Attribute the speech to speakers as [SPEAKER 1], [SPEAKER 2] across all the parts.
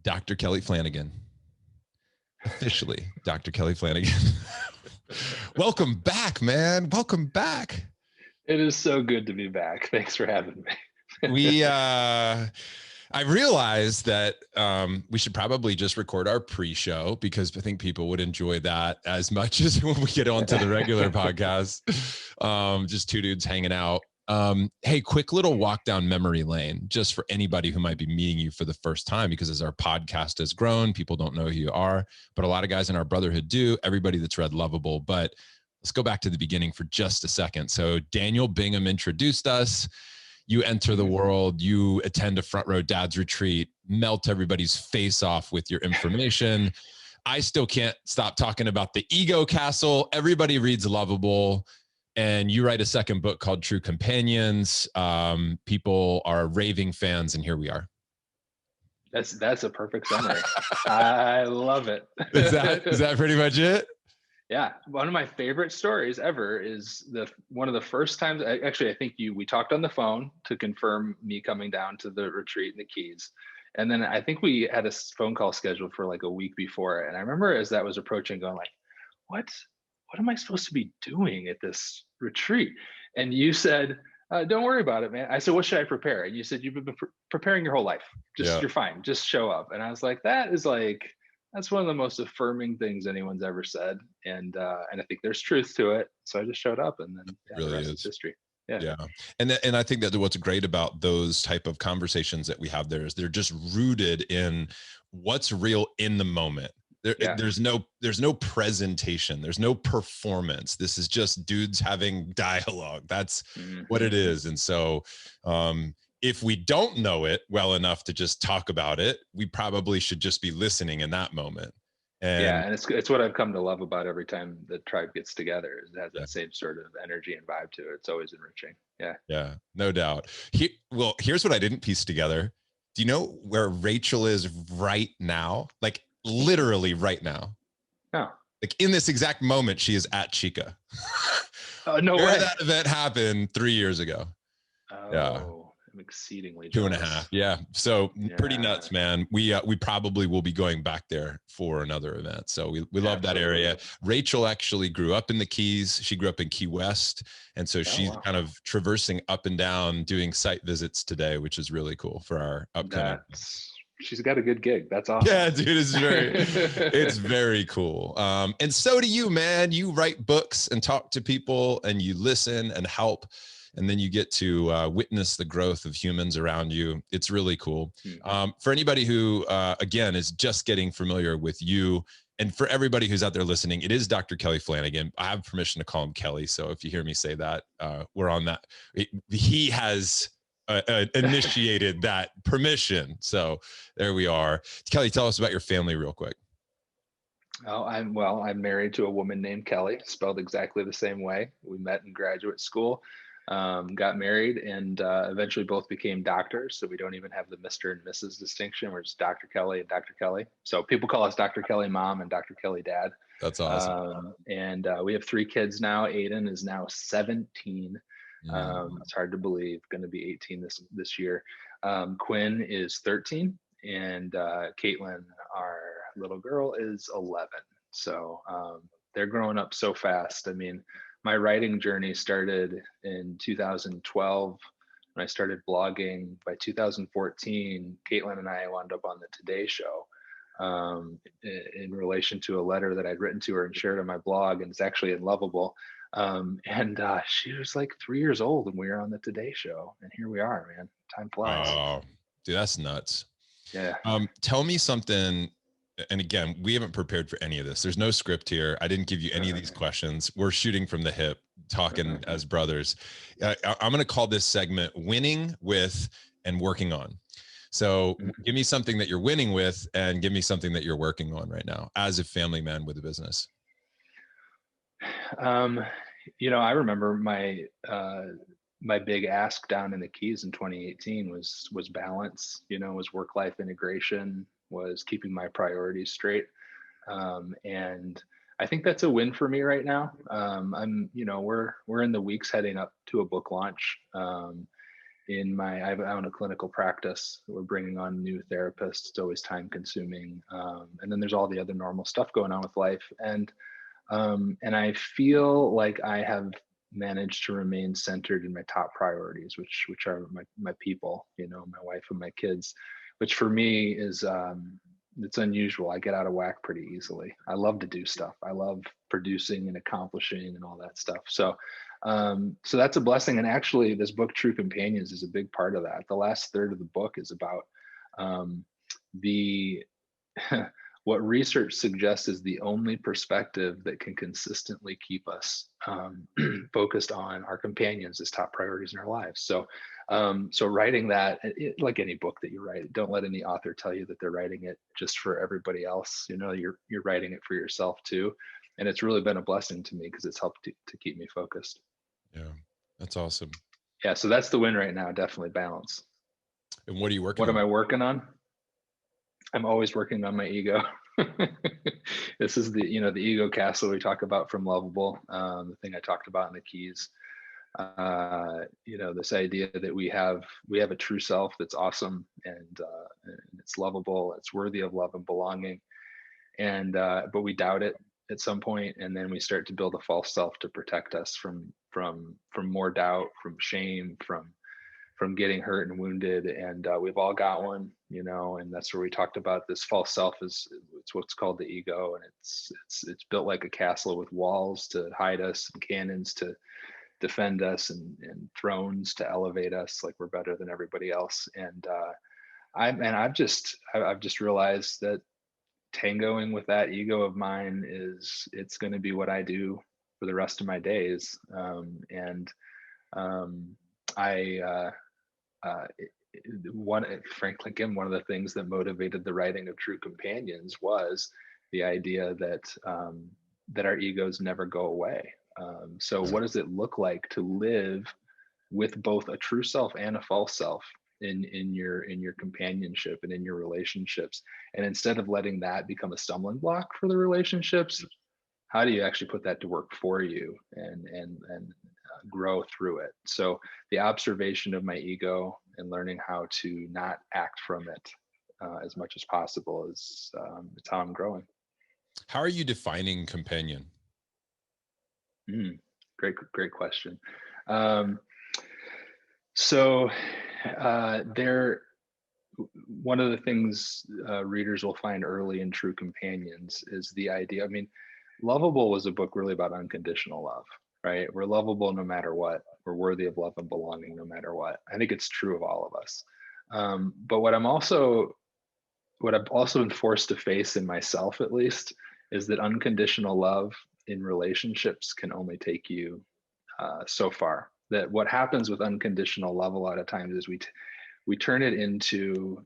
[SPEAKER 1] Dr. Kelly Flanagan. Officially, Dr. Kelly Flanagan. Welcome back, man. Welcome back.
[SPEAKER 2] It is so good to be back. Thanks for having
[SPEAKER 1] I
[SPEAKER 2] me.
[SPEAKER 1] realized that we should probably just record our pre-show because I think people would enjoy that as much as when we get onto the regular podcast. Just two dudes hanging out. Hey, quick little walk down memory lane, just for anybody who might be meeting you for the first time, because as our podcast has grown, people don't know who you are, but a lot of guys in our brotherhood do. Everybody that's read Loveable, but let's go back to the beginning for just a second. So Daniel Bingham introduced us. You enter the world, you attend a front row dad's retreat, melt everybody's face off with your information. I still can't stop talking about the ego castle. Everybody reads Loveable. And you write a second book called True Companions. People are raving fans, and here we are.
[SPEAKER 2] That's a perfect summary. I love it.
[SPEAKER 1] Is that pretty much it?
[SPEAKER 2] Yeah, one of my favorite stories ever is one of the first times. Actually, I think we talked on the phone to confirm me coming down to the retreat in the Keys, and then I think we had a phone call scheduled for like a week before. And I remember as that was approaching, going like, "What am I supposed to be doing at this retreat?" And you said, "Don't worry about it, man." I said, "What should I prepare?" And you said, "You've been preparing your whole life. You're fine. Just show up." And I was like, that's one of the most affirming things anyone's ever said. And I think there's truth to it. So I just showed up, and then the rest is history. Yeah.
[SPEAKER 1] And I think that what's great about those type of conversations that we have there is they're just rooted in what's real in the moment. There's no presentation. There's no performance. This is just dudes having dialogue. That's what it is. And so if we don't know it well enough to just talk about it, we probably should just be listening in that moment.
[SPEAKER 2] And it's what I've come to love about every time the tribe gets together. It has that same sort of energy and vibe to it. It's always enriching.
[SPEAKER 1] Yeah, no doubt. Here's what I didn't piece together. Do you know where Rachel is right now? Like literally right now.
[SPEAKER 2] No.
[SPEAKER 1] Like in this exact moment, she is at Chica.
[SPEAKER 2] No way.
[SPEAKER 1] That event happened 3 years ago.
[SPEAKER 2] I'm exceedingly
[SPEAKER 1] jealous. 2.5. Yeah. So pretty nuts, man. We probably will be going back there for another event. So we love that area. Rachel actually grew up in the Keys. She grew up in Key West. And so she's kind of traversing up and down doing site visits today, which is really cool for our upcoming.
[SPEAKER 2] She's got a good gig. That's awesome.
[SPEAKER 1] Yeah, dude, it's very cool. And so do you, man. You write books and talk to people and you listen and help. And then you get to witness the growth of humans around you. It's really cool. For anybody who, again, is just getting familiar with you, and for everybody who's out there listening, it is Dr. Kelly Flanagan. I have permission to call him Kelly. So if you hear me say that, we're on that. He has initiated that permission. So there we are. Kelly, tell us about your family real quick.
[SPEAKER 2] Oh, I'm married to a woman named Kelly, spelled exactly the same way. We met in graduate school. Got married, and eventually both became doctors. So we don't even have the Mr. and Mrs. distinction. We're just Dr. Kelly and Dr. Kelly. So people call us Dr. Kelly mom and Dr. Kelly dad.
[SPEAKER 1] That's awesome.
[SPEAKER 2] And we have 3 kids now. Aiden is now 17. It's hard to believe, going to be 18 this year. Quinn is 13, and Caitlin, our little girl, is 11. So they're growing up so fast. I mean, my writing journey started in 2012 when I started blogging. By 2014, Caitlin and I wound up on the Today Show in relation to a letter that I'd written to her and shared on my blog, and it's actually in Loveable. And she was like 3 years old when we were on the Today Show, and here we are, man. Time flies.
[SPEAKER 1] Oh, dude, that's nuts.
[SPEAKER 2] Yeah.
[SPEAKER 1] Tell me something. And again, we haven't prepared for any of this. There's no script here. I didn't give you any of these questions. We're shooting from the hip, talking as brothers. I'm going to call this segment Winning With and Working On. So give me something that you're winning with and give me something that you're working on right now as a family man with a business.
[SPEAKER 2] I remember my big ask down in the Keys in 2018 was balance, was work-life integration, was keeping my priorities straight. And I think that's a win for me right now. We're in the weeks heading up to a book launch. I own a clinical practice. We're bringing on new therapists. It's always time consuming. And then there's all the other normal stuff going on with life. And I feel like I have managed to remain centered in my top priorities, which are my people, my wife and my kids, which for me is, it's unusual. I get out of whack pretty easily. I love to do stuff. I love producing and accomplishing and all that stuff. So that's a blessing. And actually this book, True Companions, is a big part of that. The last third of the book is about the what research suggests is the only perspective that can consistently keep us focused on our companions as top priorities in our lives. So writing that, like any book that you write, don't let any author tell you that they're writing it just for everybody else. You're writing it for yourself too. And it's really been a blessing to me because it's helped to keep me focused.
[SPEAKER 1] Yeah, that's awesome.
[SPEAKER 2] Yeah, so that's the win right now, definitely balance.
[SPEAKER 1] And what are you working on?
[SPEAKER 2] What am I working on? I'm always working on my ego. This is the ego castle we talk about from Loveable, the thing I talked about in the keys. This idea that we have a true self that's awesome and it's lovable, it's worthy of love and belonging, and but we doubt it at some point, and then we start to build a false self to protect us from more doubt, from shame, from getting hurt and wounded. And we've all got one, and that's where we talked about this false self it's what's called the ego. And it's built like a castle with walls to hide us and cannons to defend us and thrones to elevate us like we're better than everybody else. And I've just realized that tangoing with that ego of mine it's going to be what I do for the rest of my days. Frankly, again, one of the things that motivated the writing of True Companions was the idea that our egos never go away. So what does it look like to live with both a true self and a false self in your companionship and in your relationships? And instead of letting that become a stumbling block for the relationships, how do you actually put that to work for you and grow through it? So the observation of my ego and learning how to not act from it as much as possible is it's how I'm growing.
[SPEAKER 1] How are you defining companion?
[SPEAKER 2] Great question. One of the things readers will find early in True Companions is the idea. I mean, Loveable was a book really about unconditional love, right? We're lovable no matter what. We're worthy of love and belonging no matter what. I think it's true of all of us. But what I've also been forced to face in myself, at least, is that unconditional love in relationships can only take you so far. That what happens with unconditional love a lot of times is we turn it into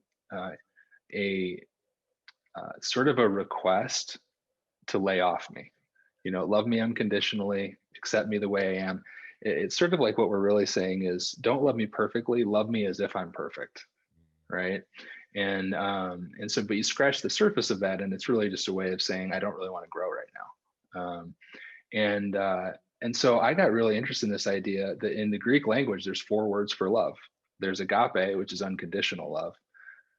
[SPEAKER 2] a sort of a request to lay off me. Love me unconditionally, accept me the way I am. It's sort of like what we're really saying is, don't love me perfectly, love me as if I'm perfect, right? And so, but you scratch the surface of that, and it's really just a way of saying, I don't really want to grow right now. And so I got really interested in this idea that in the Greek language, there's 4 words for love. There's agape, which is unconditional love.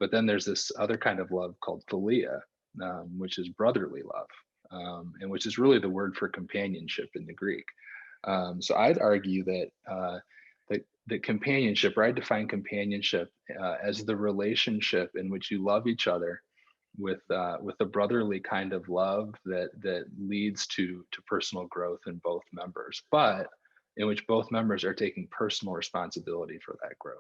[SPEAKER 2] But then there's this other kind of love called philia, which is brotherly love, and which is really the word for companionship in the Greek. So I'd argue that that companionship, or I define companionship as the relationship in which you love each other with a brotherly kind of love that leads to personal growth in both members, but in which both members are taking personal responsibility for that growth.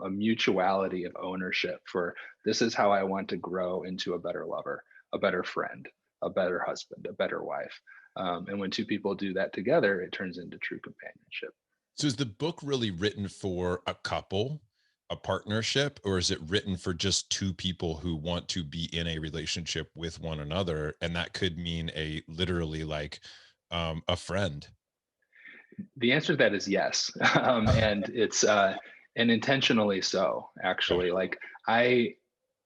[SPEAKER 2] A mutuality of ownership for, this is how I want to grow into a better lover, a better friend, a better husband, a better wife. And when 2 people do that together, it turns into true companionship.
[SPEAKER 1] So is the book really written for a couple, a partnership, or is it written for just 2 people who want to be in a relationship with one another? And that could mean literally like a friend.
[SPEAKER 2] The answer to that is yes. And it's and intentionally so, actually. Like I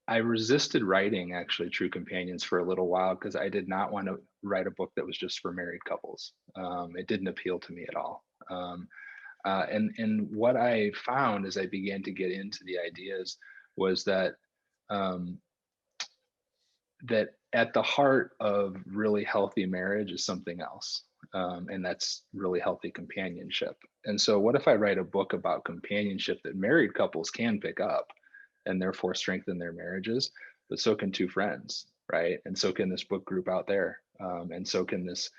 [SPEAKER 2] resisted writing actually True Companions for a little while because I did not want to write a book that was just for married couples. It didn't appeal to me at all. And what I found as I began to get into the ideas was that um, that at the heart of really healthy marriage is something else. And that's really healthy companionship. And so, what if I write a book about companionship that married couples can pick up and therefore strengthen their marriages? But so can two friends, right? And so can this book group out there, and so can this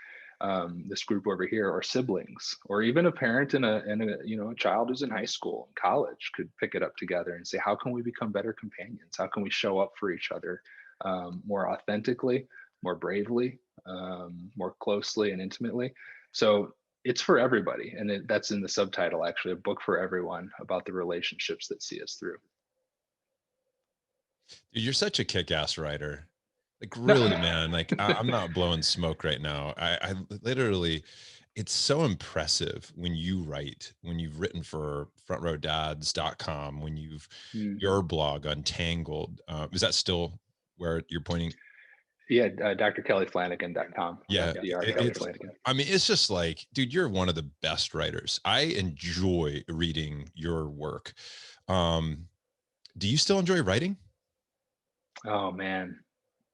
[SPEAKER 2] group over here, or siblings, or even a parent and a child who's in high school and college could pick it up together and say, how can we become better companions? How can we show up for each other more authentically, more bravely, more closely and intimately? So it's for everybody. And that's in the subtitle, actually, a book for everyone about the relationships that see us through.
[SPEAKER 1] Dude, you're such a kick-ass writer. Like really, man, like I'm not blowing smoke right now. I literally, it's so impressive when you write, when you've written for frontrowdads.com, when you've your blog Untangled. Is that still where you're pointing?
[SPEAKER 2] Yeah, drkellyflanagan.com.
[SPEAKER 1] Yeah, I mean, it's just like, dude, you're one of the best writers. I enjoy reading your work. Do you still enjoy writing?
[SPEAKER 2] Oh man,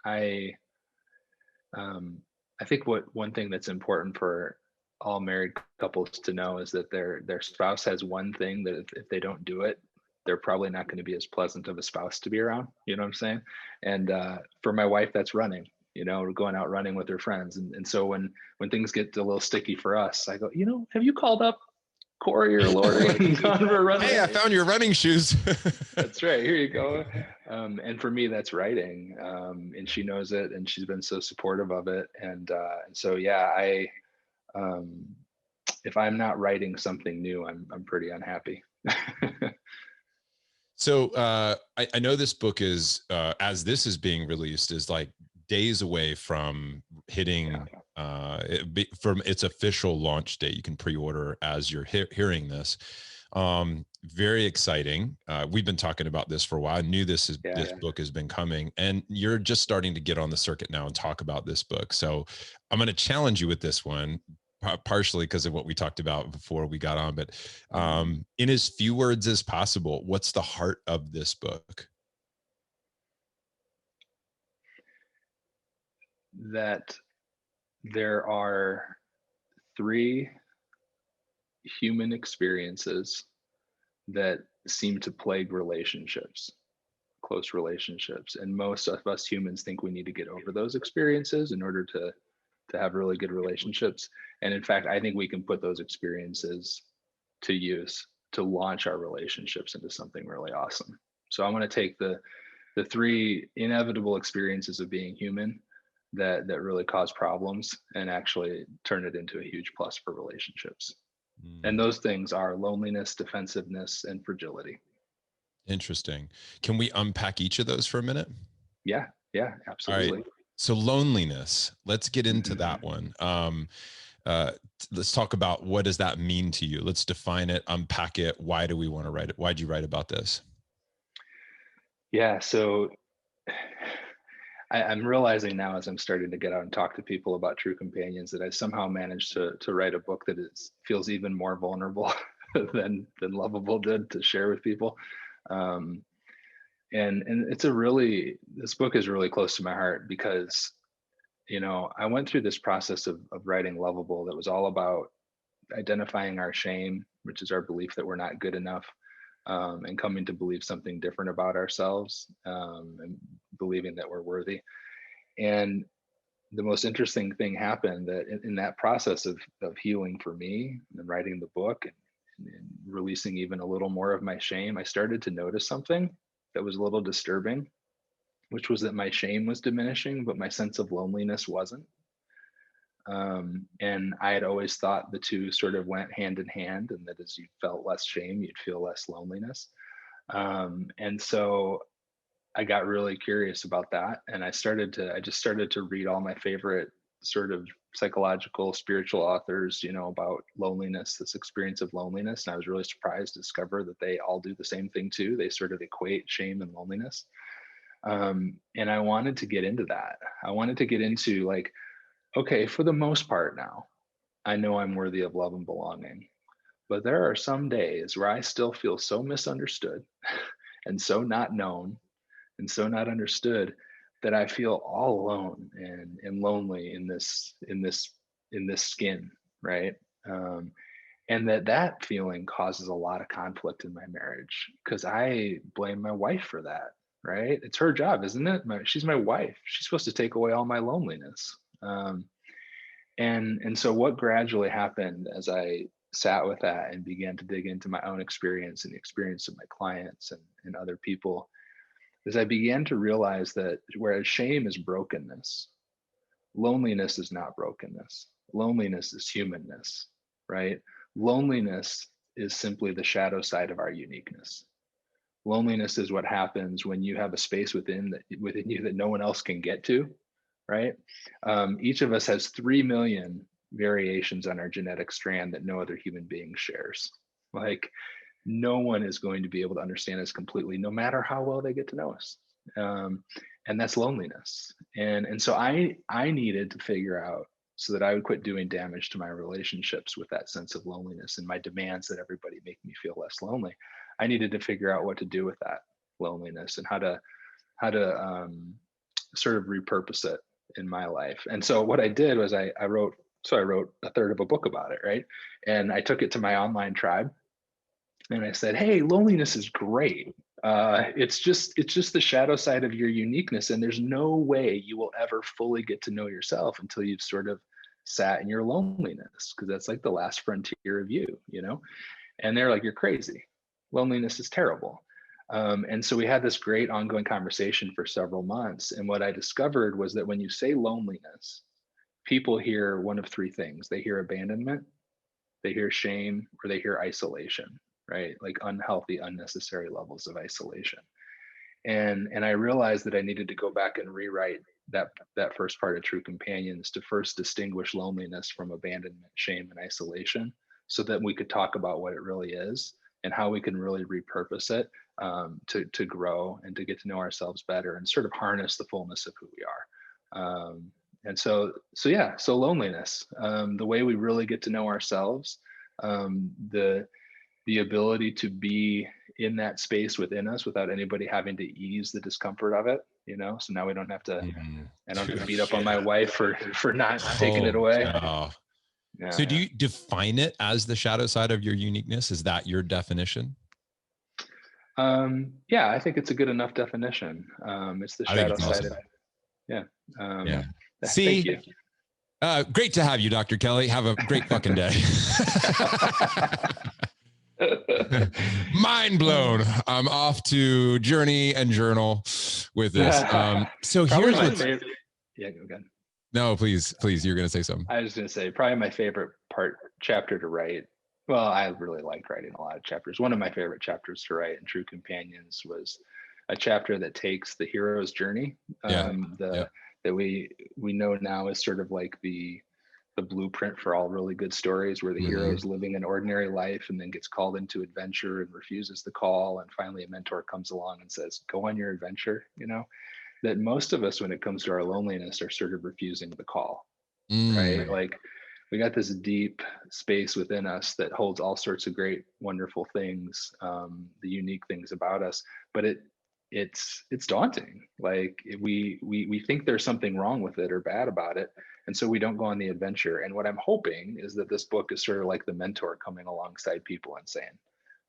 [SPEAKER 2] I think one thing that's important for all married couples to know is that their spouse has one thing that if they don't do it, they're probably not going to be as pleasant of a spouse to be around. You know what I'm saying? And for my wife, that's running. We're going out running with her friends, and so when things get a little sticky for us, I go, have you called up Corey or Lori and gone for a run?
[SPEAKER 1] Hey, I found your running shoes.
[SPEAKER 2] That's right. Here you go. And for me, that's writing. And she knows it, and she's been so supportive of it. And so, yeah, if I'm not writing something new, I'm pretty unhappy.
[SPEAKER 1] So I know this book is, as this is being released, is like days away from hitting from its official launch date. You can pre-order as you're hearing this. Very exciting. We've been talking about this for a while. I knew this book has been coming, and you're just starting to get on the circuit now and talk about this book. So I'm going to challenge you with this one, partially because of what we talked about before we got on, but in as few words as possible, what's the heart of this book?
[SPEAKER 2] That there are 3 human experiences that seem to plague relationships, close relationships. And most of us humans think we need to get over those experiences in order to have really good relationships. And in fact, I think we can put those experiences to use to launch our relationships into something really awesome. So I'm going to take the 3 inevitable experiences of being human that really cause problems and actually turn it into a huge plus for relationships. And those things are loneliness, defensiveness, and fragility.
[SPEAKER 1] Interesting. Can we unpack each of those for a minute?
[SPEAKER 2] Yeah, absolutely.
[SPEAKER 1] All right. So loneliness, let's get into that one. Let's talk about, what does that mean to you? Let's define it, unpack it. Why do we want to write it? Why'd you write about this?
[SPEAKER 2] Yeah, so I'm realizing now, as I'm starting to get out and talk to people about true companions, that I somehow managed to write a book that feels even more vulnerable than Loveable did to share with people. And this book is really close to my heart because, I went through this process of writing Loveable that was all about identifying our shame, which is our belief that we're not good enough, and coming to believe something different about ourselves, and believing that we're worthy. And the most interesting thing happened, that in that process of healing for me and writing the book and releasing even a little more of my shame, I started to notice something that was a little disturbing, which was that my shame was diminishing, but my sense of loneliness wasn't. And I had always thought the two sort of went hand in hand, and that as you felt less shame, you'd feel less loneliness. And so I got really curious about that, and I just started to read all my favorite sort of psychological, spiritual authors, about loneliness, this experience of loneliness. And I was really surprised to discover that they all do the same thing too. They sort of equate shame and loneliness. And I wanted to get into that. I wanted to get into, like, okay, for the most part now, I know I'm worthy of love and belonging. But there are some days where I still feel so misunderstood and so not known and so not understood that I feel all alone and lonely in this skin, right? Um, and that feeling causes a lot of conflict in my marriage because I blame my wife for that, right? It's her job, isn't it? She's my wife. She's supposed to take away all my loneliness. And so what gradually happened as I sat with that and began to dig into my own experience and the experience of my clients and other people is I began to realize that whereas shame is brokenness, loneliness is not brokenness. Loneliness is humanness, right? Loneliness is simply the shadow side of our uniqueness. Loneliness is what happens when you have a space within you that no one else can get to, right? Each of us has 3 million variations on our genetic strand that no other human being shares. Like, no one is going to be able to understand us completely, no matter how well they get to know us. And that's loneliness. And so I needed to figure out so that I would quit doing damage to my relationships with that sense of loneliness and my demands that everybody make me feel less lonely. I needed to figure out what to do with that loneliness and how to sort of repurpose it in my life. And so what I did was I wrote a third of a book about it, right? And I took it to my online tribe and I said, hey, loneliness is great. It's just the shadow side of your uniqueness. And there's no way you will ever fully get to know yourself until you've sort of sat in your loneliness, because that's like the last frontier of you, you know? And they're like, you're crazy. Loneliness is terrible. And so we had this great ongoing conversation for several months. And what I discovered was that when you say loneliness, people hear one of three things. They hear abandonment, they hear shame, or they hear isolation, right? Like unhealthy, unnecessary levels of isolation. And I realized that I needed to go back and rewrite that first part of True Companions to first distinguish loneliness from abandonment, shame, and isolation, so that we could talk about what it really is and how we can really repurpose it to grow and to get to know ourselves better and sort of harness the fullness of who we are. So loneliness, the way we really get to know ourselves, the ability to be in that space within us without anybody having to ease the discomfort of it, you know? So now we don't have to, I don't have to beat up on my wife for not taking it away.
[SPEAKER 1] Yeah.
[SPEAKER 2] Yeah,
[SPEAKER 1] So do you define it as the shadow side of your uniqueness? Is that your definition?
[SPEAKER 2] Yeah, I think it's a good enough definition. It's the shadow side of it. Yeah.
[SPEAKER 1] Yeah. See,
[SPEAKER 2] thank you.
[SPEAKER 1] Great to have you, Dr. Kelly. Have a great fucking day. Mind blown. I'm off to journey and journal with this. So here's what's...
[SPEAKER 2] Yeah, go ahead.
[SPEAKER 1] No, please. You're going to say something.
[SPEAKER 2] I was going to say probably my favorite chapter to write. Well, I really liked writing a lot of chapters. One of my favorite chapters to write in True Companions was a chapter that takes the hero's journey. That we know now is sort of like the blueprint for all really good stories, where the hero is living an ordinary life and then gets called into adventure and refuses the call, and finally a mentor comes along and says, go on your adventure. You know, that most of us, when it comes to our loneliness, are sort of refusing the call, right? Like, we got this deep space within us that holds all sorts of great, wonderful things, the unique things about us, but it's daunting. Like, we think there's something wrong with it or bad about it, and so we don't go on the adventure. And what I'm hoping is that this book is sort of like the mentor coming alongside people and saying,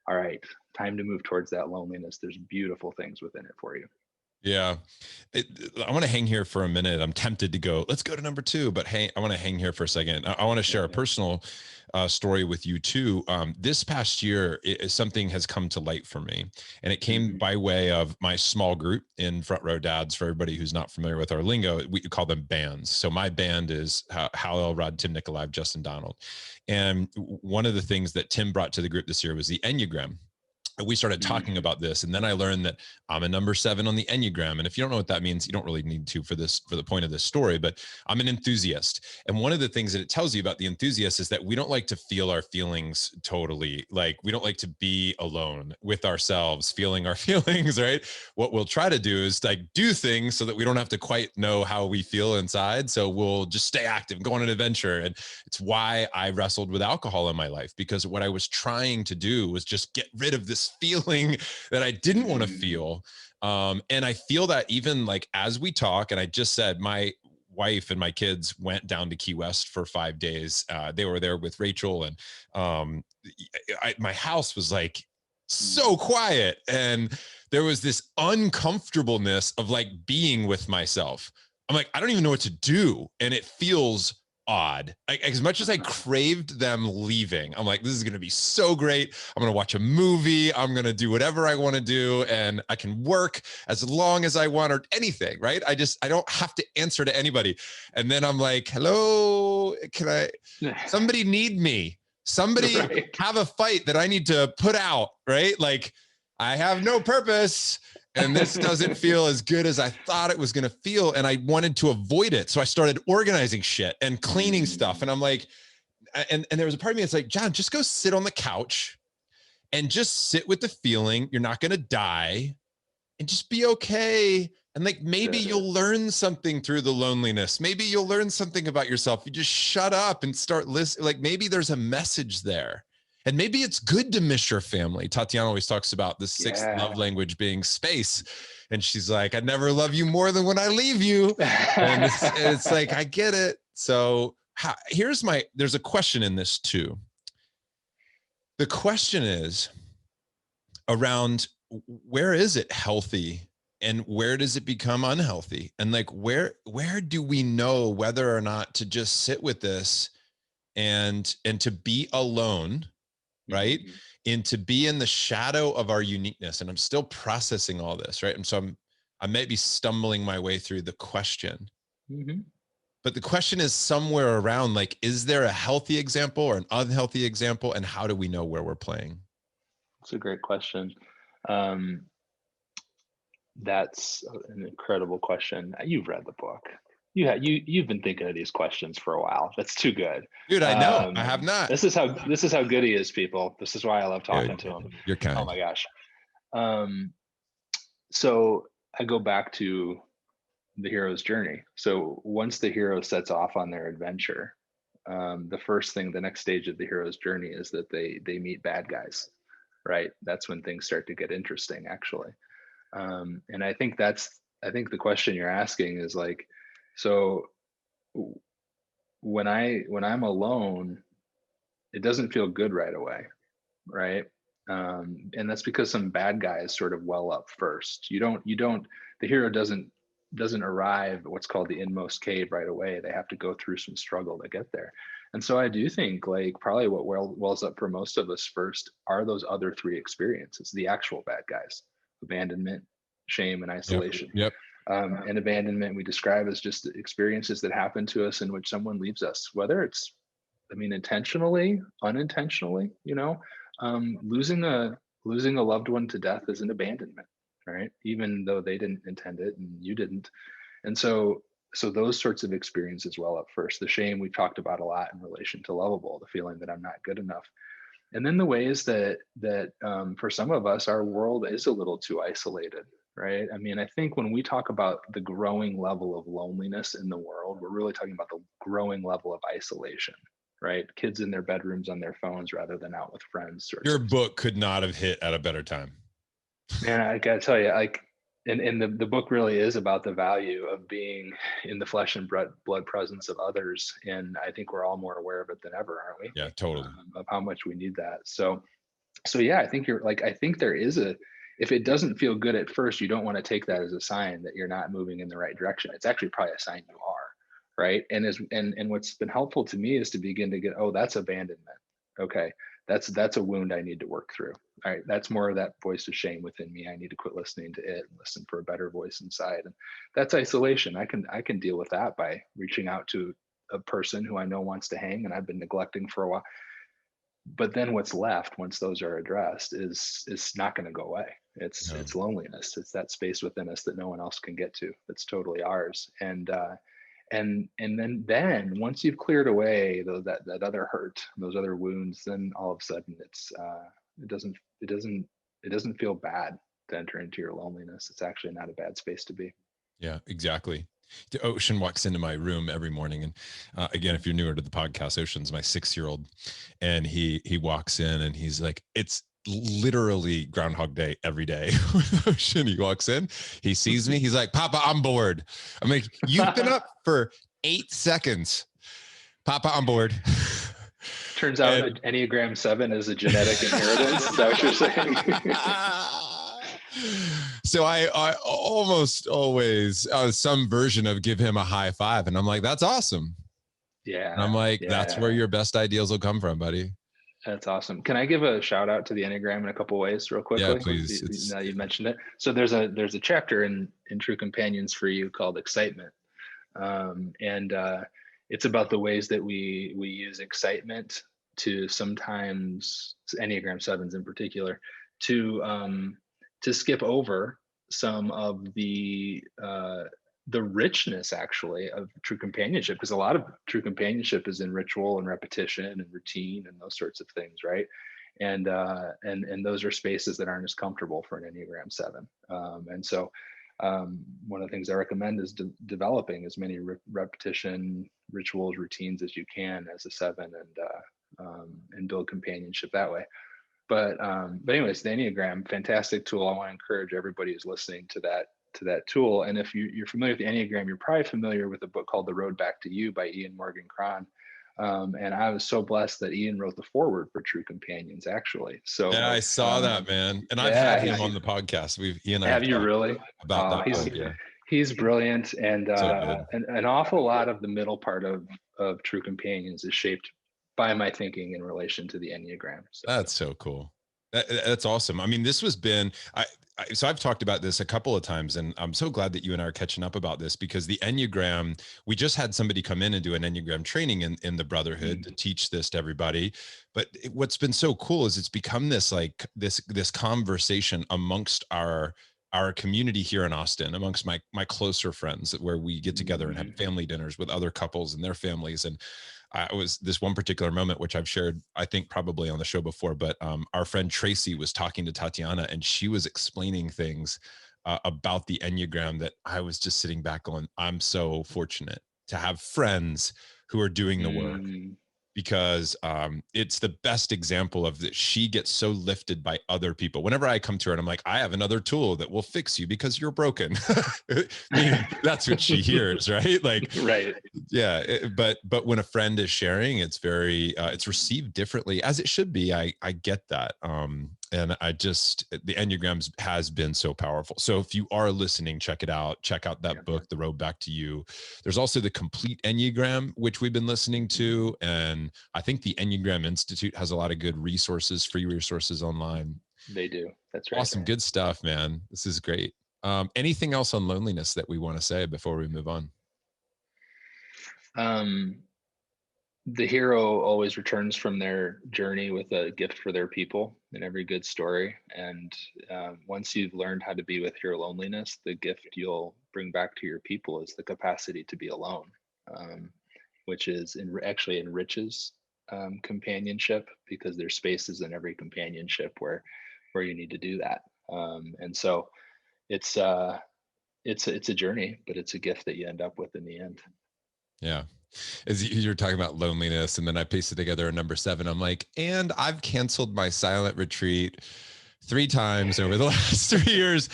[SPEAKER 2] all right, time to move towards that loneliness. There's beautiful things within it for you.
[SPEAKER 1] Yeah. I want to hang here for a minute. I'm tempted to go, let's go to number 2, but hey, I want to hang here for a second. I want to share a personal story with you too. This past year, something has come to light for me, and it came by way of my small group in Front Row Dads. For everybody who's not familiar with our lingo, we call them bands. So my band is Hal Elrod, Tim Nikolai, Justin Donald. And one of the things that Tim brought to the group this year was the Enneagram. we started talking about this, and then I learned that I'm a number 7 on the Enneagram. And if you don't know what that means, you don't really need to for the point of this story, but I'm an enthusiast. And one of the things that it tells you about the enthusiast is that we don't like to feel our feelings totally. Like, we don't like to be alone with ourselves, feeling our feelings, right? What we'll try to do is like do things so that we don't have to quite know how we feel inside. So we'll just stay active, go on an adventure. And it's why I wrestled with alcohol in my life, because what I was trying to do was just get rid of this feeling that I didn't want to feel. And I feel that even like as we talk, and I just said, my wife and my kids went down to Key West for 5 days. They were there with Rachel, and my house was like so quiet. And there was this uncomfortableness of like being with myself. I'm like, I don't even know what to do. And it feels odd. As much as I craved them leaving, I'm like, this is going to be so great. I'm going to watch a movie. I'm going to do whatever I want to do. And I can work as long as I want or anything, right? I don't have to answer to anybody. And then I'm like, hello, somebody need me. Somebody
[SPEAKER 2] Right.
[SPEAKER 1] have a fight that I need to put out, right? Like, I have no purpose. And this doesn't feel as good as I thought it was going to feel. And I wanted to avoid it. So I started organizing shit and cleaning stuff. And I'm like, and there was a part of me that's like, John, just go sit on the couch and just sit with the feeling. You're not going to die, and just be okay. And like, maybe you'll learn something through the loneliness. Maybe you'll learn something about yourself. You just shut up and start listening. Like, maybe there's a message there. And maybe it's good to miss your family. Tatiana always talks about the 6th love language being space. And she's like, I never love you more than when I leave you. And it's like, I get it. So there's a question in this too. The question is around, where is it healthy and where does it become unhealthy? And like, where do we know whether or not to just sit with this and to be alone, right? And to be in the shadow of our uniqueness. And I'm still processing all this, right? And so I may be stumbling my way through the question, but the question is somewhere around, like, is there a healthy example or an unhealthy example? And how do we know where we're playing?
[SPEAKER 2] That's a great question. That's an incredible question. You've read the book. You've been thinking of these questions for a while. That's too good,
[SPEAKER 1] dude. I know. I have not.
[SPEAKER 2] This is how good he is, people. This is why I love talking to him.
[SPEAKER 1] You're kind.
[SPEAKER 2] Oh my gosh. So I go back to the hero's journey. So once the hero sets off on their adventure, the next stage of the hero's journey is that they meet bad guys, right? That's when things start to get interesting, actually. And I think the question you're asking is like, so when I'm alone, it doesn't feel good right away, right? And that's because some bad guys sort of well up first. The hero doesn't arrive at what's called the inmost cave right away. They have to go through some struggle to get there. And so I do think like probably what wells up for most of us first are those other 3 experiences, the actual bad guys: abandonment, shame, and isolation.
[SPEAKER 1] Yep.
[SPEAKER 2] And abandonment we describe as just experiences that happen to us in which someone leaves us, whether it's, intentionally, unintentionally, losing a loved one to death is an abandonment, right? Even though they didn't intend it and you didn't. And so those sorts of experiences well up first. The shame we've talked about a lot in relation to Loveable, the feeling that I'm not good enough. And then the ways that for some of us, our world is a little too isolated, right? I think when we talk about the growing level of loneliness in the world, we're really talking about the growing level of isolation, right? Kids in their bedrooms on their phones rather than out with friends.
[SPEAKER 1] Your book could not have hit at a better time.
[SPEAKER 2] Man, I gotta tell you, like, and the book really is about the value of being in the flesh and blood presence of others. And I think we're all more aware of it than ever, aren't we?
[SPEAKER 1] Yeah, totally.
[SPEAKER 2] Of how much we need that. So yeah, I think I think there is if it doesn't feel good at first, you don't want to take that as a sign that you're not moving in the right direction. It's actually probably a sign you are, right? And what's been helpful to me is to begin to get, oh, that's abandonment. Okay. That's a wound I need to work through. All right. That's more of that voice of shame within me. I need to quit listening to it and listen for a better voice inside. And that's isolation. I can deal with that by reaching out to a person who I know wants to hang and I've been neglecting for a while. but then what's left once those are addressed is not going to go away. It's loneliness. It's that space within us that no one else can get to. That's totally ours. And then once you've cleared away that other hurt, those other wounds, then all of a sudden it doesn't feel bad to enter into your loneliness. It's actually not a bad space to be.
[SPEAKER 1] Yeah, exactly. Ocean walks into my room every morning, and again, if you're newer to the podcast, Ocean's my 6-year-old, and he walks in and he's like, it's literally Groundhog Day every day. Ocean, he walks in, he sees me, he's like, Papa, I'm bored. I'm like, you've been up for 8 seconds. Papa, I'm bored.
[SPEAKER 2] Turns out Enneagram 7 is a genetic inheritance. Is that what you're saying?
[SPEAKER 1] So I almost always some version of give him a high five. And I'm like, that's awesome.
[SPEAKER 2] Yeah.
[SPEAKER 1] And I'm like, that's where your best ideals will come from, buddy.
[SPEAKER 2] That's awesome. Can I give a shout out to the Enneagram in a couple ways real quickly?
[SPEAKER 1] Yeah, please.
[SPEAKER 2] Now you mentioned it. So there's a chapter in True Companions for you called Excitement. It's about the ways that we use excitement to sometimes, Enneagram 7s in particular, to skip over some of the richness actually of true companionship, because a lot of true companionship is in ritual and repetition and routine and those sorts of things, right? And those are spaces that aren't as comfortable for an Enneagram 7. So one of the things I recommend is developing as many repetition, rituals, routines as you can as a 7, and build companionship that way. But anyways, the Enneagram, fantastic tool. I want to encourage everybody who's listening to that tool. And if you're familiar with the Enneagram, you're probably familiar with a book called The Road Back to You by Ian Morgan Cron. And I was so blessed that Ian wrote the foreword for True Companions, actually. So
[SPEAKER 1] yeah, I saw that, man. And I've had him on the podcast. He and I
[SPEAKER 2] have you really
[SPEAKER 1] about that book, yeah.
[SPEAKER 2] He's brilliant, and
[SPEAKER 1] So
[SPEAKER 2] an awful lot of the middle part of True Companions is shaped by my thinking in relation to the Enneagram.
[SPEAKER 1] That's so cool. That's awesome. I mean, this has been, so I've talked about this a couple of times, and I'm so glad that you and I are catching up about this, because the Enneagram, we just had somebody come in and do an Enneagram training in the Brotherhood to teach this to everybody. But what's been so cool is it's become this like this conversation amongst our community here in Austin, amongst my closer friends, where we get together and have family dinners with other couples and their families. And I was this one particular moment, which I've shared, I think probably on the show before, but our friend Tracy was talking to Tatiana, and she was explaining things about the Enneagram that I was just sitting back going, I'm so fortunate to have friends who are doing the work, because it's the best example of that. She gets so lifted by other people. Whenever I come to her and I'm like, I have another tool that will fix you because you're broken. That's what she hears, right? Like, right. Yeah. But when a friend is sharing, it's very, it's received differently, as it should be. I get that. And the Enneagrams has been so powerful. So if you are listening, check it out. Check out that book, The Road Back to You. There's also the Complete Enneagram, which we've been listening to. And I think the Enneagram Institute has a lot of good resources, free resources online.
[SPEAKER 2] They do. That's right.
[SPEAKER 1] Awesome. Good stuff, man. This is great. Anything else on loneliness that we want to say before we move on?
[SPEAKER 2] The hero always returns from their journey with a gift for their people in every good story. And once you've learned how to be with your loneliness, the gift you'll bring back to your people is the capacity to be alone, which is actually enriches companionship, because there's spaces in every companionship where you need to do that. And so it's a journey, but it's a gift that you end up with in the end.
[SPEAKER 1] Yeah. As you're talking about loneliness, and then I pasted together a number 7. I'm like, and I've canceled my silent retreat 3 times over the last 3 years.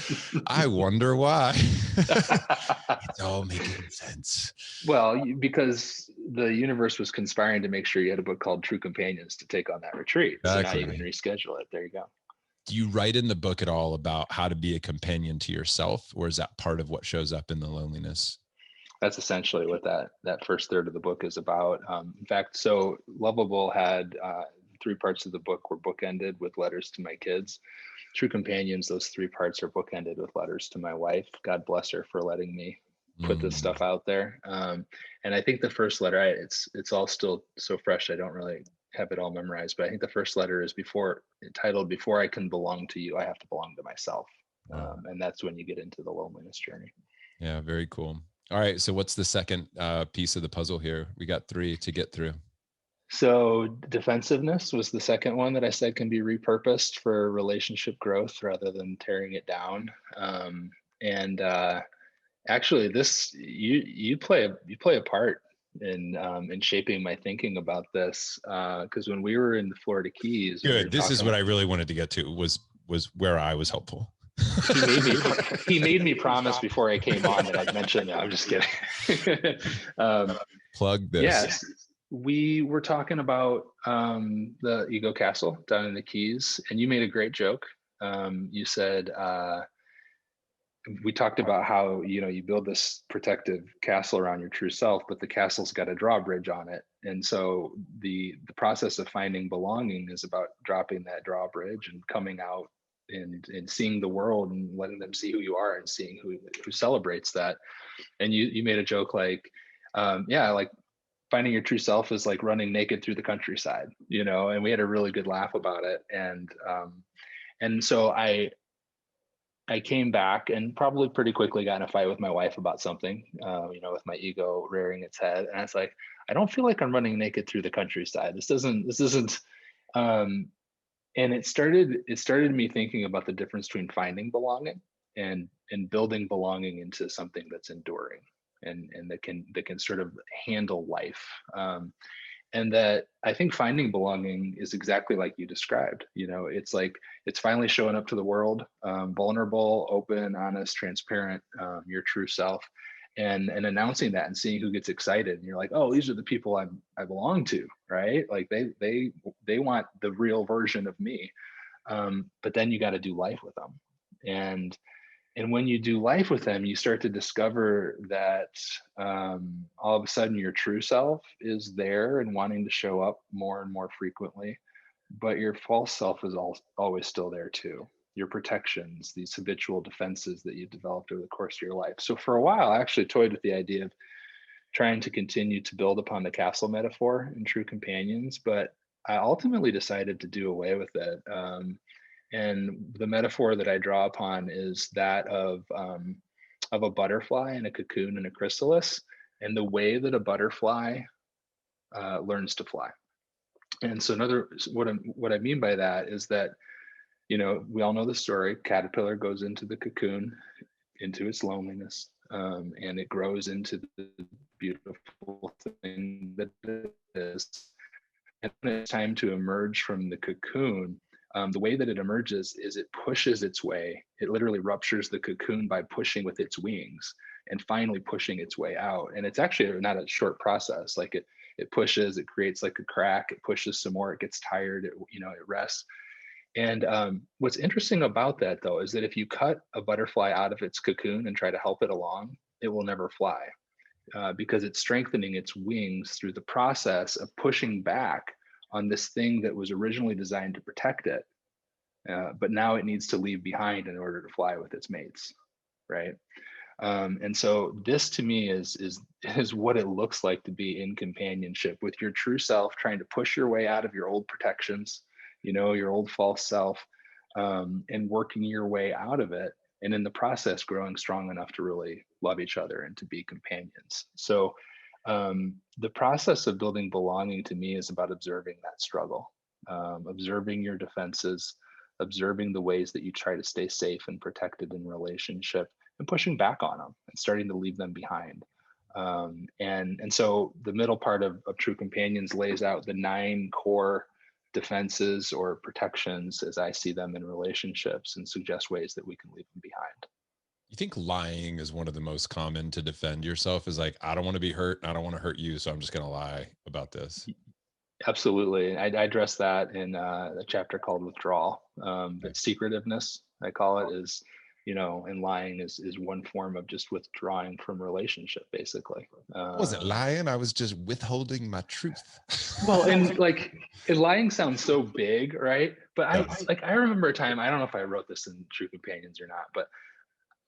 [SPEAKER 1] I wonder why. It's all making sense.
[SPEAKER 2] Well, because the universe was conspiring to make sure you had a book called True Companions to take on that retreat. Exactly. So now you can reschedule it. There you go.
[SPEAKER 1] Do you write in the book at all about how to be a companion to yourself, or is that part of what shows up in the loneliness?
[SPEAKER 2] That's essentially what that first third of the book is about. In fact, so Loveable had 3 parts of the book were bookended with letters to my kids. True Companions, those 3 parts are bookended with letters to my wife. God bless her for letting me put this stuff out there. And I think the first letter, it's all still so fresh. I don't really have it all memorized, but I think the first letter is titled "Before I Can Belong to You, I Have to Belong to Myself."
[SPEAKER 1] Wow.
[SPEAKER 2] And that's when you get into the loneliness journey.
[SPEAKER 1] Yeah, very cool. All right, so what's the second piece of the puzzle here? We got 3 to get through.
[SPEAKER 2] So defensiveness was the second one that I said can be repurposed for relationship growth rather than tearing it down. And actually, this you play a part in shaping my thinking about this, because when we were in the Florida Keys,
[SPEAKER 1] Good. This is what I really wanted to get to, was where I was helpful.
[SPEAKER 2] He made me promise before I came on that I'd mention. No, I'm just kidding.
[SPEAKER 1] Plug this.
[SPEAKER 2] Yes, we were talking about the Ego Castle down in the Keys, and you made a great joke. You said we talked about how you build this protective castle around your true self, but the castle's got a drawbridge on it, and so the process of finding belonging is about dropping that drawbridge and coming out and seeing the world and letting them see who you are and seeing who celebrates that. And you made a joke like, like finding your true self is like running naked through the countryside, and we had a really good laugh about it. And so I came back and probably pretty quickly got in a fight with my wife about something, with my ego rearing its head. And I was like, I don't feel like I'm running naked through the countryside. This isn't, and it started me thinking about the difference between finding belonging and building belonging into something that's enduring and that can sort of handle life. And that I think finding belonging is exactly like you described. It's like it's finally showing up to the world, vulnerable, open, honest, transparent, your true self, and announcing that and seeing who gets excited. And you're like, oh, these are the people I belong to, right? Like they want the real version of me. But then you got to do life with them, and when you do life with them, you start to discover that all of a sudden your true self is there and wanting to show up more and more frequently, but your false self is always still there too. Your protections, these habitual defenses that you've developed over the course of your life. So for a while, I actually toyed with the idea of trying to continue to build upon the castle metaphor in True Companions, but I ultimately decided to do away with it. And the metaphor that I draw upon is that of a butterfly in a cocoon and a chrysalis, and the way that a butterfly learns to fly. And so what I mean by that is that, we all know the story. Caterpillar goes into the cocoon, into its loneliness, and it grows into the beautiful thing that it is. And when it's time to emerge from the cocoon, the way that it emerges is it pushes its way. It literally ruptures the cocoon by pushing with its wings and finally pushing its way out. And it's actually not a short process. Like it pushes, it creates like a crack, it pushes some more, it gets tired, it rests. And what's interesting about that though, is that if you cut a butterfly out of its cocoon and try to help it along, it will never fly because it's strengthening its wings through the process of pushing back on this thing that was originally designed to protect it, but now it needs to leave behind in order to fly with its mates, right? And so this to me is what it looks like to be in companionship with your true self, trying to push your way out of your old protections, your old false self, and working your way out of it. And in the process, growing strong enough to really love each other and to be companions. So the process of building belonging to me is about observing that struggle, observing your defenses, observing the ways that you try to stay safe and protected in relationship, and pushing back on them and starting to leave them behind. And so the middle part of True Companions lays out the 9 core defenses or protections as I see them in relationships, and suggest ways that we can leave them behind.
[SPEAKER 1] You think lying is one of the most common to defend yourself? Is like, I don't want to be hurt and I don't want to hurt you, so I'm just going to lie about this.
[SPEAKER 2] Absolutely. I address that in a chapter called Withdrawal. That secretiveness, I call it, is, and lying is one form of just withdrawing from relationship, basically.
[SPEAKER 1] I wasn't lying. I was just withholding my truth.
[SPEAKER 2] Well, and lying sounds so big, right? But I remember a time, I don't know if I wrote this in True Companions or not, but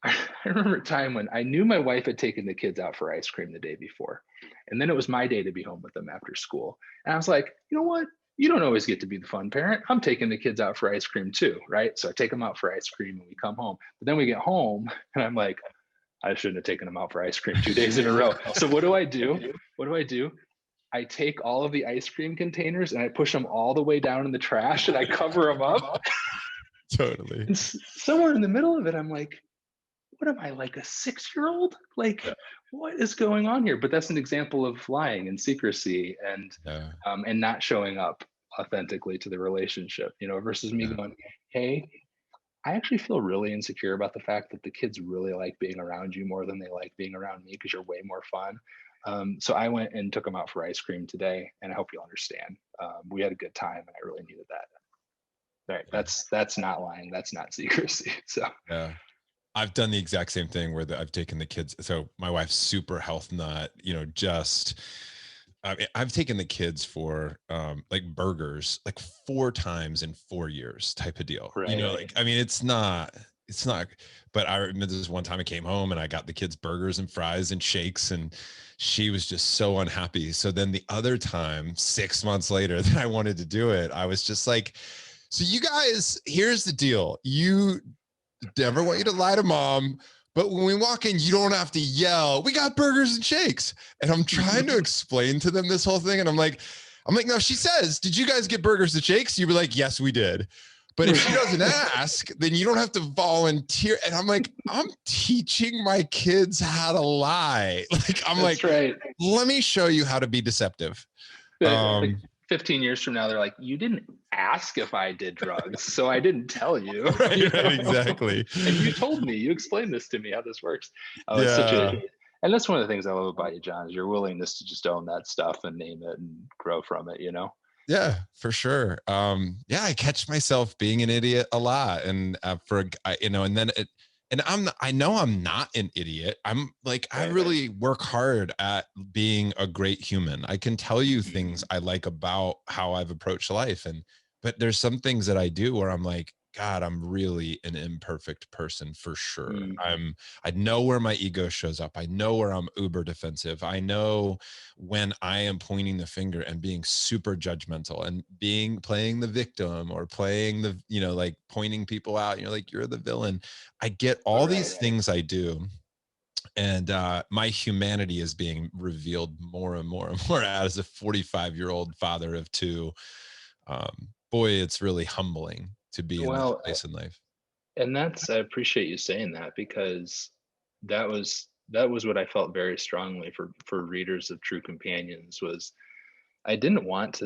[SPEAKER 2] I remember a time when I knew my wife had taken the kids out for ice cream the day before. And then it was my day to be home with them after school. And I was like, you know what? you don't always get to be the fun parent. I'm taking the kids out for ice cream too, right? So I take them out for ice cream and we come home. But then we get home and I'm like, I shouldn't have taken them out for ice cream 2 days in a row. So what do I do? What do I do? I take all of the ice cream containers and I push them all the way down in the trash and I cover them up.
[SPEAKER 1] Totally.
[SPEAKER 2] And somewhere in the middle of it, I'm like, what am I, like a 6-year-old? Like,
[SPEAKER 1] Yeah.
[SPEAKER 2] what is going on here? But that's an example of lying and secrecy and not showing up authentically to the relationship, versus me going, hey, I actually feel really insecure about the fact that the kids really like being around you more than they like being around me because you're way more fun. So I went and took them out for ice cream today, and I hope you'll understand. We had a good time, and I really needed that. Right? That's not lying. That's not secrecy. So
[SPEAKER 1] yeah. I've done the exact same thing where I've taken the kids. So my wife's super health nut, I've taken the kids for like burgers like 4 times in 4 years type of deal.
[SPEAKER 2] right.
[SPEAKER 1] It's not, but I remember this one time I came home and I got the kids burgers and fries and shakes, and she was just so unhappy. So then the other time, 6 months later that I wanted to do it, I was just like, so you guys, here's the deal. You never want you to lie to mom, but when we walk in, you don't have to yell, we got burgers and shakes. And I'm trying to explain to them this whole thing. And I'm like, no, she says, did you guys get burgers and shakes? You'd be like, yes, we did. But if she doesn't ask, then you don't have to volunteer. And I'm like, I'm teaching my kids how to lie. That's
[SPEAKER 2] right.
[SPEAKER 1] Let me show you how to be deceptive.
[SPEAKER 2] 15 years from now, they're like, you didn't ask if I did drugs, so I didn't tell you.
[SPEAKER 1] Right, exactly.
[SPEAKER 2] And you told me, you explained this to me, how this works. And that's one of the things I love about you, John, is your willingness to just own that stuff and name it and grow from it,
[SPEAKER 1] Yeah, for sure. I catch myself being an idiot a lot. And I know I'm not an idiot. I'm like, I really work hard at being a great human. I can tell you things I like about how I've approached life. But there's some things that I do where I'm like, God, I'm really an imperfect person for sure. I know where my ego shows up. I know where I'm uber defensive. I know when I am pointing the finger and being super judgmental and playing the victim or playing the, like pointing people out, like, you're the villain. I get all these things I do. And my humanity is being revealed more and more and more as a 45-year-old father of 2. Boy, it's really humbling to be in this place in life.
[SPEAKER 2] And I appreciate you saying that, because that was what I felt very strongly for readers of True Companions. Was I didn't want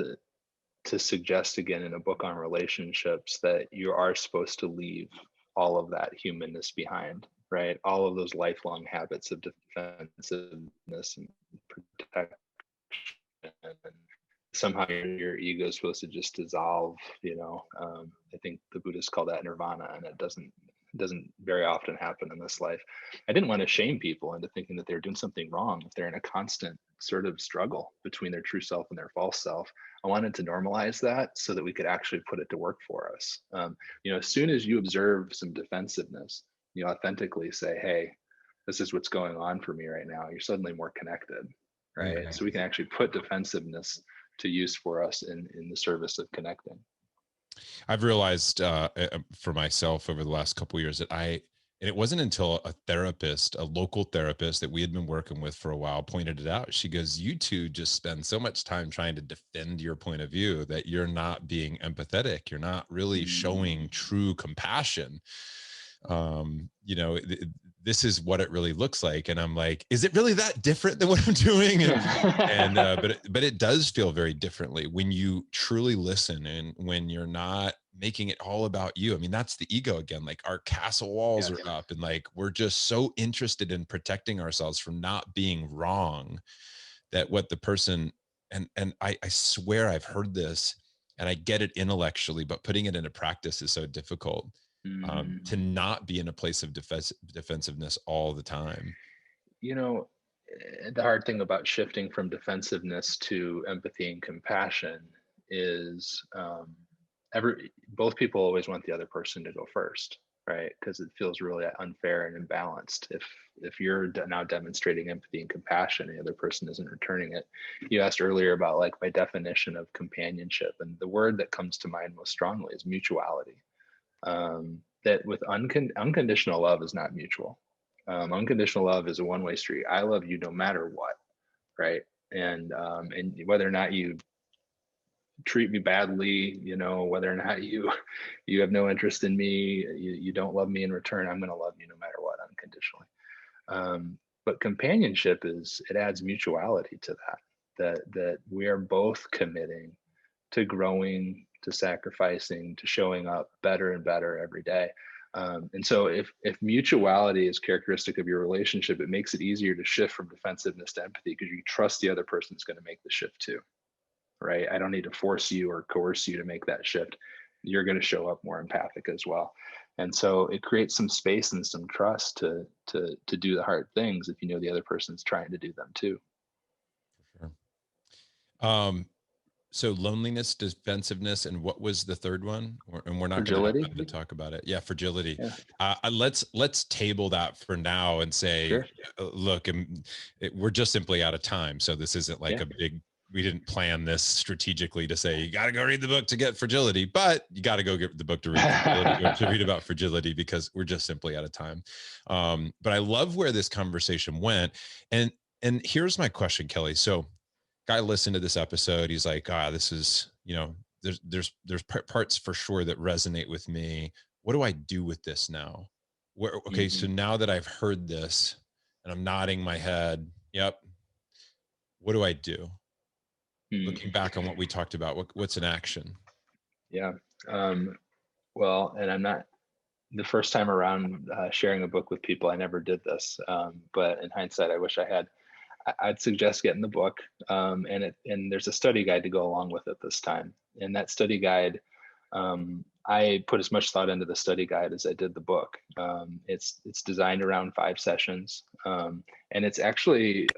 [SPEAKER 2] to suggest again in a book on relationships that you are supposed to leave all of that humanness behind, right? All of those lifelong habits of defensiveness and protection, and somehow your ego is supposed to just dissolve. I think the Buddhists call that nirvana, and it doesn't very often happen in this life. I didn't want to shame people into thinking that they're doing something wrong if they're in a constant sort of struggle between their true self and their false self. I wanted to normalize that so that we could actually put it to work for us. As soon as you observe some defensiveness, you authentically say, hey, this is what's going on for me right now, you're suddenly more connected, right? Mm-hmm. So we can actually put defensiveness to use for us in the service of connecting.
[SPEAKER 1] I've realized for myself over the last couple of years that it wasn't until a local therapist that we had been working with for a while pointed it out. She goes, you two just spend so much time trying to defend your point of view that you're not being empathetic. You're not really showing true compassion. This is what it really looks like. And I'm like, is it really that different than what I'm doing? But it does feel very differently when you truly listen and when you're not making it all about you. I mean, that's the ego again. Like, our castle walls are up, and like, we're just so interested in protecting ourselves from not being wrong that what the person, and I swear I've heard this and I get it intellectually, but putting it into practice is so difficult. To not be in a place of defensiveness all the time.
[SPEAKER 2] The hard thing about shifting from defensiveness to empathy and compassion is both people always want the other person to go first, right? Because it feels really unfair and imbalanced if you're now demonstrating empathy and compassion and the other person isn't returning it. You asked earlier about like my definition of companionship, and the word that comes to mind most strongly is mutuality. That with unconditional love is not mutual. Unconditional love is a one-way street. I love you no matter what, right? And whether or not you treat me badly, whether or not you have no interest in me, you don't love me in return, I'm going to love you no matter what, unconditionally. But companionship it adds mutuality to that we are both committing to growing, to sacrificing, to showing up better and better every day. And so if mutuality is characteristic of your relationship, it makes it easier to shift from defensiveness to empathy, because you trust the other person is going to make the shift too, right? I don't need to force you or coerce you to make that shift. You're going to show up more empathic as well. And so it creates some space and some trust to do the hard things if you know the other person's trying to do them too.
[SPEAKER 1] For sure. So loneliness, defensiveness, and what was the third one? And we're not going to have time to talk about it. Yeah, fragility. Yeah. Let's table that for now and say, sure. Look, we're just simply out of time. So this isn't like a big. We didn't plan this strategically to say you got to go read the book to get fragility, but you got to go get the book to read about fragility, because we're just simply out of time. But I love where this conversation went, and here's my question, Kelly. So. Guy listened to this episode. He's like, this is, there's parts for sure that resonate with me. What do I do with this now? Okay. So now that I've heard this and I'm nodding my head, yep. What do I do? Looking back on what we talked about, what's an action?
[SPEAKER 2] Yeah. Well, and I'm not the first time around sharing a book with people, I never did this. But in hindsight, I wish I had. I'd suggest getting the book, and there's a study guide to go along with it this time. And that study guide, I put as much thought into the study guide as I did the book. It's designed around 5 sessions, and it's actually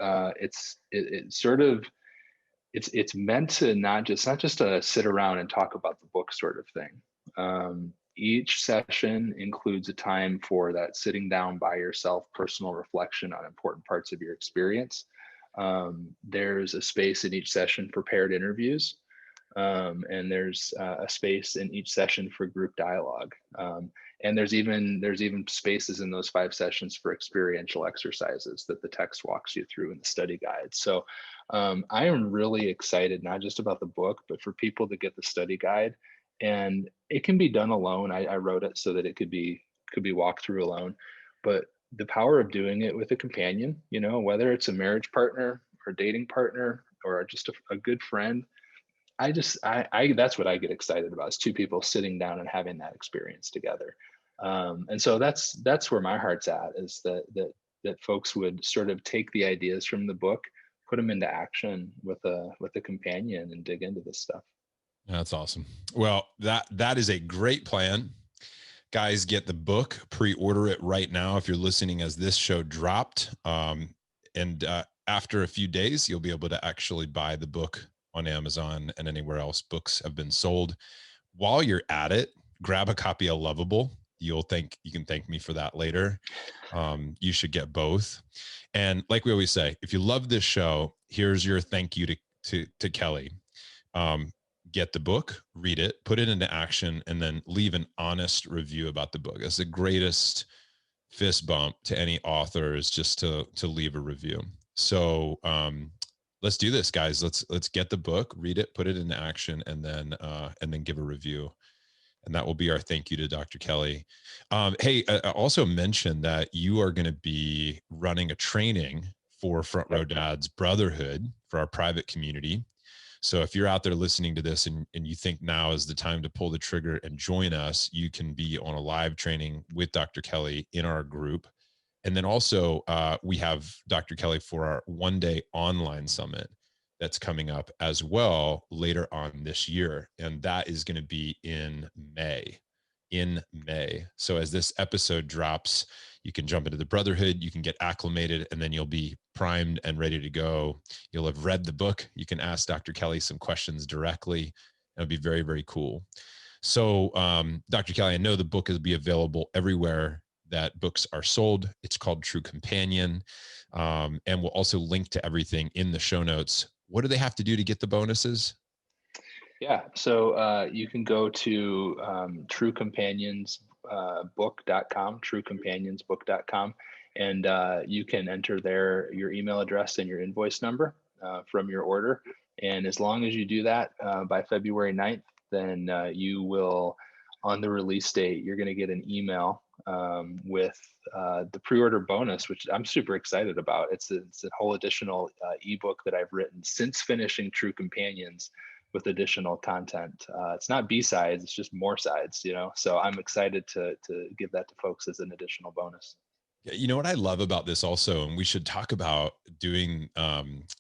[SPEAKER 2] it's meant to not just to sit around and talk about the book sort of thing. Each session includes a time for that sitting down by yourself, personal reflection on important parts of your experience. There's a space in each session for paired interviews, and there's a space in each session for group dialogue. And there's even spaces in those 5 sessions for experiential exercises that the text walks you through in the study guide. So I am really excited, not just about the book, but for people to get the study guide. And it can be done alone. I wrote it so that it could be walked through alone, but the power of doing it with a companion, whether it's a marriage partner or a dating partner or just a good friend, I that's what I get excited about, is 2 people sitting down and having that experience together. And so that's where my heart's at, is that folks would sort of take the ideas from the book, put them into action with a companion, and dig into this stuff.
[SPEAKER 1] That's awesome. Well, that is a great plan. Guys, get the book, pre-order it right now if you're listening as this show dropped. And after a few days, you'll be able to actually buy the book on Amazon and anywhere else books have been sold. While you're at it, grab a copy of Loveable. You can thank me for that later. You should get both. And like we always say, if you love this show, here's your thank you to Kelly. Get the book, read it, put it into action, and then leave an honest review about the book. That's the greatest fist bump to any author, is just to leave a review. So let's do this, guys. Let's get the book, read it, put it into action, and then give a review. And that will be our thank you to Dr. Kelly. Hey, I also mentioned that you are going to be running a training for Front Row Dads Brotherhood for our private community. So if you're out there listening to this and you think now is the time to pull the trigger and join us, you can be on a live training with Dr. Kelly in our group. And then also we have Dr. Kelly for our 1-day online summit that's coming up as well later on this year. And that is going to be in May. So as this episode drops, you can jump into the Brotherhood, you can get acclimated, and then you'll be primed and ready to go. You'll have read the book. You can ask Dr. Kelly some questions directly. It'll be very, very cool. So, Dr. Kelly, I know the book will be available everywhere that books are sold. It's called True Companion. And we'll also link to everything in the show notes. What do they have to do to get the bonuses?
[SPEAKER 2] Yeah, so you can go to truecompanionsbook.com, truecompanionsbook.com, and you can enter there your email address and your invoice number from your order. And as long as you do that by February 9th, then you will, on the release date, you're going to get an email with the pre-order bonus, which I'm super excited about. It's a whole additional ebook that I've written since finishing True Companions, with additional content. It's not B-sides, it's just more sides, you know? So I'm excited to give that to folks as an additional bonus.
[SPEAKER 1] Yeah, you know what I love about this also, and we should talk about doing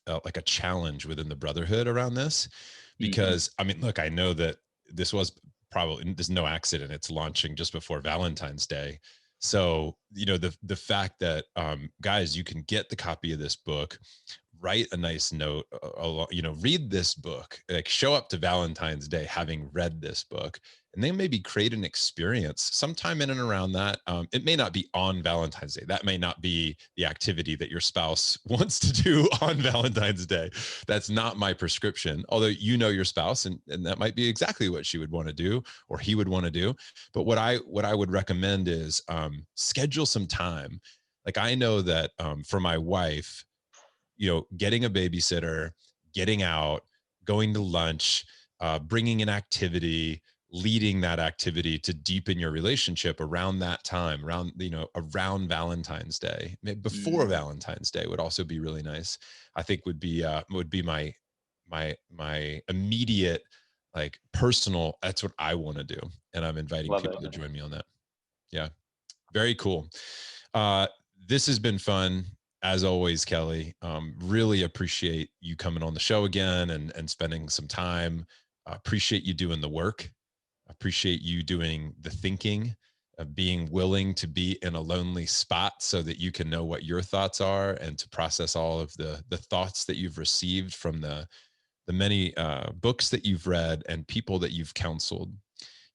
[SPEAKER 1] like a challenge within the brotherhood around this, because I mean, look, I know that this was probably, there's no accident, it's launching just before Valentine's Day. So, you know, the fact that guys, you can get the copy of this book, write a nice note, you know, read this book, like show up to Valentine's Day having read this book, and then maybe create an experience sometime in and around that. It may not be on Valentine's Day. That may not be the activity that your spouse wants to do on Valentine's Day. That's not my prescription, although you know your spouse, and that might be exactly what she would want to do or he would want to do. But what I would recommend is schedule some time. Like I know that for my wife, you know, getting a babysitter, getting out, going to lunch, bringing an activity, leading that activity to deepen your relationship around that time, around, you know, around Valentine's Day, before Valentine's Day would also be really nice. I think would be my immediate, like personal, that's what I want to do. And I'm inviting people to join me on that. Yeah. Very cool. This has been fun. As always, Kelly, really appreciate you coming on the show again and spending some time. Appreciate you doing the work. Appreciate you doing the thinking, being willing to be in a lonely spot so that you can know what your thoughts are and to process all of the thoughts that you've received from the many books that you've read and people that you've counseled.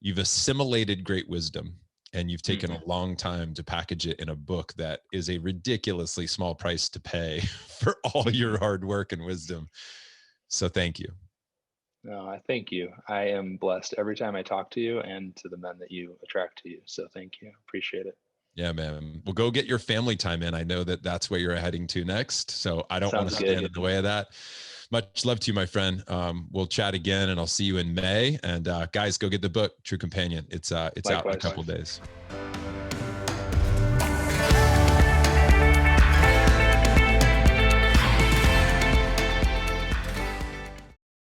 [SPEAKER 1] You've assimilated great wisdom. And you've taken a long time to package it in a book that is a ridiculously small price to pay for all your hard work and wisdom. So thank you.
[SPEAKER 2] No, I thank you. I am blessed every time I talk to you and to the men that you attract to you. So thank you. Appreciate it.
[SPEAKER 1] Yeah, man. Well, go get your family time in. I know that that's where you're heading to next. So I don't want to stand in the way of that. Much love to you, my friend. We'll chat again and I'll see you in May. And guys, go get the book, True Companion. It's out in a couple of days.